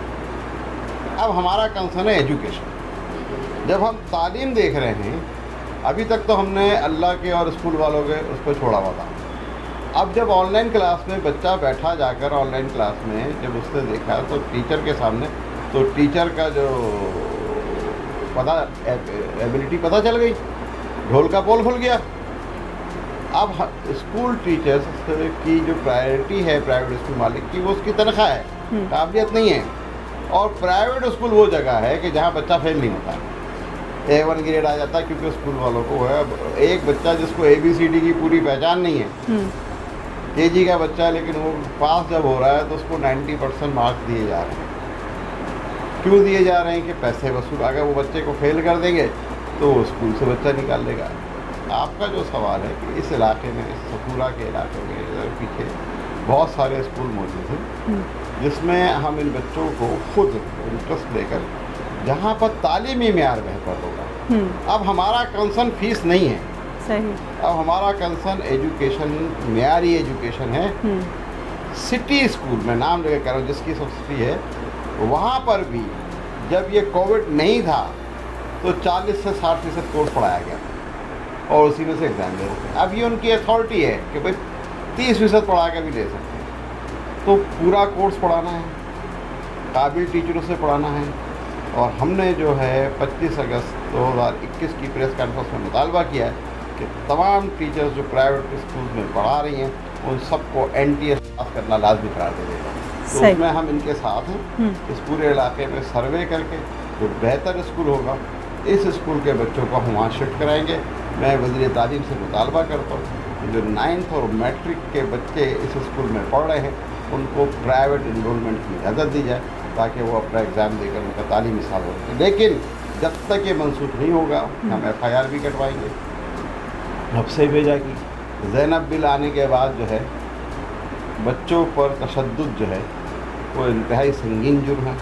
अब हमारा कंसर्न है एजुकेशन। जब हम तालीम देख रहे हैं, अभी तक तो हमने अल्लाह के और स्कूल वालों के उस पर छोड़ा हुआ था। अब जब ऑनलाइन क्लास में बच्चा बैठा जाकर ऑनलाइन क्लास में जब उसने देखा तो टीचर के सामने, तो टीचर का जो एबिलिटी पता चल गई, ढोल का पोल खुल गया। अब स्कूल टीचर्स की जो प्रायोरिटी है प्राइवेट स्कूल मालिक की, वो उसकी तनख्वाह है, काबिलियत नहीं है। और प्राइवेट स्कूल वो जगह है कि जहाँ बच्चा फेल नहीं होता, A1 ग्रेड आ जाता है, क्योंकि स्कूल वालों को है एक बच्चा जिसको ABCD की पूरी पहचान नहीं है, KG का बच्चा, लेकिन वो पास जब हो रहा है तो उसको 90% मार्क्स दिए जा रहे हैं। क्यों दिए जा रहे हैं कि पैसे वसूल। अगर वो बच्चे को फेल कर देंगे तो वो स्कूल से बच्चा निकाल देगा। आपका जो सवाल है कि इस इलाके में, इस सपूरा के इलाके में पीछे बहुत सारे स्कूल मौजूद हैं जिसमें हम इन बच्चों को खुद इंटरेस्ट लेकर, जहाँ पर तालीमी मेयार बेहतर होगा। अब हमारा कंसर्न फीस नहीं है, सही। अब हमारा कंसर्न एजुकेशन, मेयारी एजुकेशन है। सिटी स्कूल में नाम लेकर कह रहा हूँ जिसकी सब्सिडी है, वहाँ पर भी जब ये कोविड नहीं था, तो 40 से 60% कोर्स पढ़ाया गया और उसी में से एग्ज़ाम ले रहे थे। अब ये उनकी अथॉरिटी है कि भाई 30% पढ़ा के भी ले सकते हैं। तो पूरा कोर्स पढ़ाना है, काबिल टीचरों से पढ़ाना है। और हमने जो है 25 अगस्त 2021 की प्रेस कॉन्फ्रेंस में मुतालबा किया है कि तमाम टीचर्स जो प्राइवेट स्कूल में पढ़ा रही हैं उन सबको NTA पास करना लाजमी करार दे देगा। तो सही। उसमें हम इनके साथ हैं। इस पूरे इलाके में सर्वे करके जो बेहतर स्कूल होगा इस स्कूल के बच्चों को हम वहाँ शिफ्ट कराएंगे। मैं वज़ीर तालीम से मुतालबा करता हूँ कि जो 9th और मैट्रिक के बच्चे इस स्कूल में पढ़ रहे हैं उनको प्राइवेट इनरोलमेंट की इजाज़त दी जाए ताकि वो अपना एग्ज़ाम देकर उनका तालीमी साल हो सके। लेकिन जब तक ये मनसूख नहीं होगा हम FIR भी कटवाएंगे। अब से भेजा कि ज़ैनब बिल आने के बाद जो है बच्चों पर तशद्दुद जो है वो इंतहाई संगीन जुर्म है।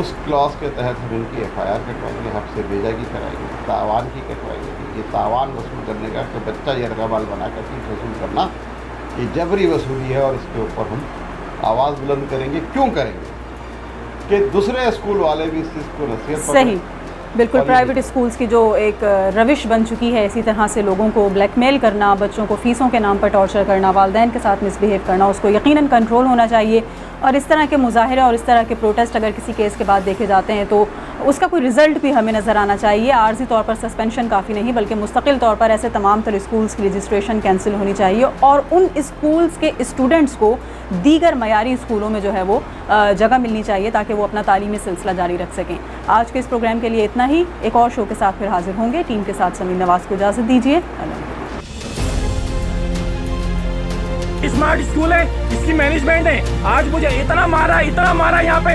उस क्लॉज के तहत हम इनकी FIR कटवाएंगे, हफ्ते भेजा की कराएंगे, तावान की कटवाएंगे। ये तावान वसूल करने का कि बच्चा ये रकबाल बनाकर फीस वसूल करना ये जबरी वसूली है और इसके ऊपर हम आवाज़ बुलंद करेंगे। क्यों करेंगे कि दूसरे स्कूल वाले भी इस चीज़ को नसीहत सही, बिल्कुल। और प्राइवेट स्कूल्स की जो एक रविश बन चुकी है इसी तरह से लोगों को ब्लैकमेल करना, बच्चों को फ़ीसों के नाम पर टॉर्चर करना, वालिदैन के साथ मिसबिहेव करना, उसको यकीनन कंट्रोल होना चाहिए। और इस तरह के मुजाहरे और इस तरह के प्रोटेस्ट अगर किसी केस के बाद देखे जाते हैं तो उसका कोई रिज़ल्ट भी हमें नज़र आना चाहिए। आर्जी तौर पर सस्पेंशन काफ़ी नहीं बल्कि मुस्तकिल तौर पर ऐसे तमाम तर स्कूल्स की रजिस्ट्रेशन कैंसिल होनी चाहिए और उन स्कूल्स के स्टूडेंट्स को दीगर मयारी स्कूलों में जो है वो जगह मिलनी चाहिए ताकि वो अपना तालीमी सिलसिला जारी रख सकें। आज के इस प्रोग्राम के लिए इतना ही। एक और शो के साथ फिर हाजिर होंगे। टीम के साथ समीर नवाज़ को इजाज़त दीजिए। स्मार्ट स्कूल है, इसकी मैनेजमेंट है। आज मुझे इतना मारा यहाँ पे